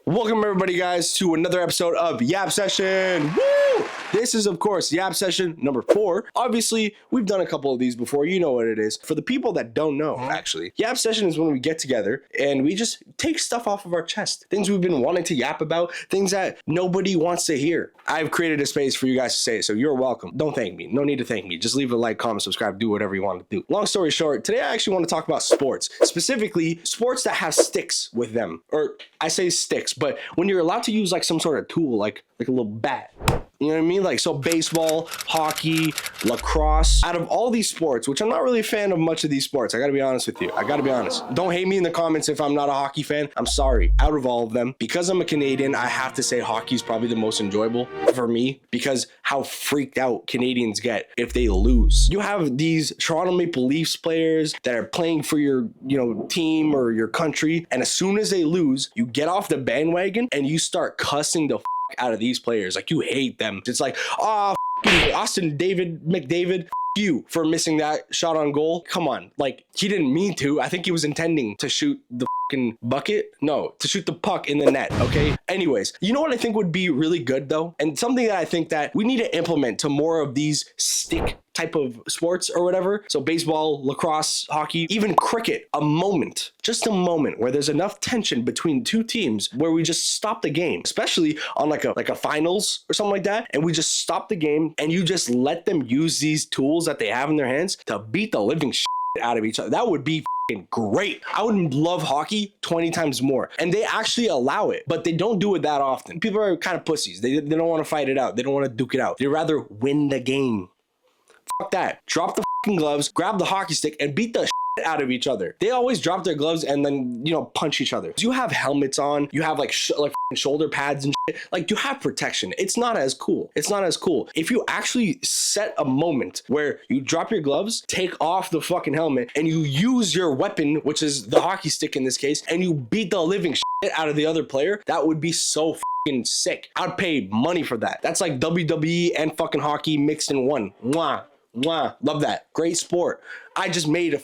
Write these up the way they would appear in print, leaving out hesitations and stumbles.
Welcome everybody guys to another episode of Yap Session. Woo! This is of course Yap Session number 4. Obviously, we've done a couple of these before. You know what it is. For the people that don't know, actually, Yap Session is when we get together and we just take stuff off of our chest. Things we've been wanting to yap about, things that nobody wants to hear. I've created a space for you guys to say it, so you're welcome. Don't thank me. No need to thank me. Just leave a like, comment, subscribe, do whatever you want to do. Long story short, today I actually want to talk about sports, specifically sports that have sticks with them. Or I say sticks, but when you're allowed to use like some sort of tool, like a little bat. You know what I mean? Like, so baseball, hockey, lacrosse. Out of all these sports, which I'm not really a fan of much of these sports, I gotta be honest with you. I gotta be honest. Don't hate me in the comments if I'm not a hockey fan. I'm sorry. Out of all of them, because I'm a Canadian, I have to say hockey is probably the most enjoyable for me because how freaked out Canadians get if they lose. You have these Toronto Maple Leafs players that are playing for your, team or your country, and as soon as they lose, you get off the bandwagon and you start cussing the out of these players. Like, you hate them. It's like, Austin McDavid, you for missing that shot on goal. Come on, like, he didn't mean to. I think he was intending to shoot the bucket. No, to shoot the puck in the net. Okay. Anyways, you know what I think would be really good though, and something that I think that we need to implement to more of these stick type of sports or whatever. So baseball, lacrosse, hockey, even cricket. Just a moment where there's enough tension between two teams where we just stop the game, especially on like a finals or something like that, and we just stop the game and you just let them use these tools that they have in their hands to beat the living shit out of each other. That would be great. I would love hockey 20 times more. And they actually allow it, but they don't do it that often. People are kind of pussies. They don't want to fight it out. They don't want to duke it out. They'd rather win the game. Fuck that. Drop the gloves, grab the hockey stick, and beat the out of each other. They always drop their gloves and then, punch each other. You have helmets on, you have like shoulder pads and shit. Like, you have protection. It's not as cool. If you actually set a moment where you drop your gloves, take off the fucking helmet, and you use your weapon, which is the hockey stick in this case, and you beat the living shit out of the other player, that would be so fucking sick. I'd pay money for that. That's like WWE and fucking hockey mixed in one. Mwah. Mwah. Love that. Great sport. I just made a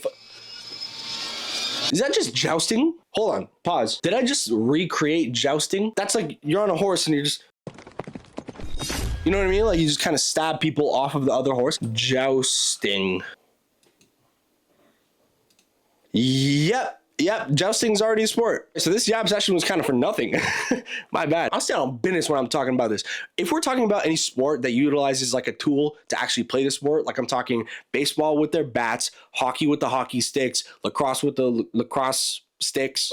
Is that just jousting? Hold on, pause. Did I just recreate jousting? That's like you're on a horse and you're just, you know what I mean? Like, you just kind of stab people off of the other horse. Jousting. Yep, jousting's already a sport. So this Yap session was kind of for nothing. My bad. I'll stay on business when I'm talking about this. If we're talking about any sport that utilizes like a tool to actually play the sport, like I'm talking baseball with their bats, hockey with the hockey sticks, lacrosse with the lacrosse sticks,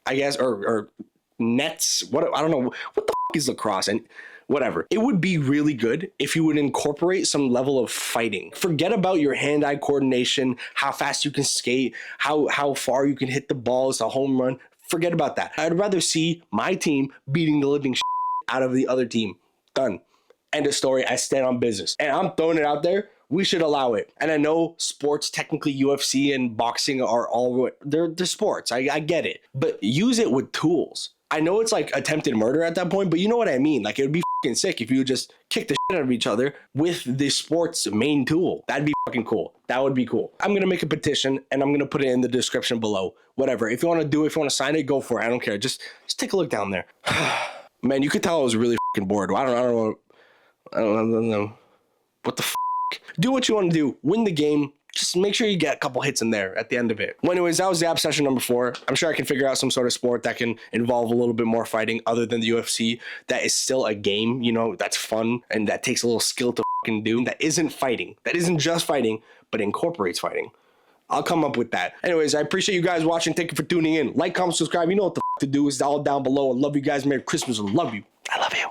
I guess, or nets. I don't know. What the is lacrosse? And whatever. It would be really good if you would incorporate some level of fighting. Forget about your hand-eye coordination, how fast you can skate, how far you can hit the balls, a home run. Forget about that. I'd rather see my team beating the living out of the other team. Done. End of story. I stand on business. And I'm throwing it out there. We should allow it. And I know sports, technically UFC and boxing are all, they're sports. I get it. But use it with tools. I know it's like attempted murder at that point, but you know what I mean? Like, it would be fucking sick if you would just kick the shit out of each other with the sport's main tool. That'd be fucking cool. That would be cool. I'm going to make a petition and I'm going to put it in the description below. Whatever. If you want to do it, if you want to sign it, go for it. I don't care. Just take a look down there. Man, you could tell I was really fucking bored. I don't know. What the fuck? Do what you want to do. Win the game. Just make sure you get a couple hits in there at the end of it. Well, anyways, that was the Yap session number 4. I'm sure I can figure out some sort of sport that can involve a little bit more fighting other than the UFC. That is still a game, that's fun and that takes a little skill to fucking do. That isn't fighting. That isn't just fighting, but incorporates fighting. I'll come up with that. Anyways, I appreciate you guys watching. Thank you for tuning in. Like, comment, subscribe. You know what the fuck to do. It's all down below. I love you guys. Merry Christmas. I love you.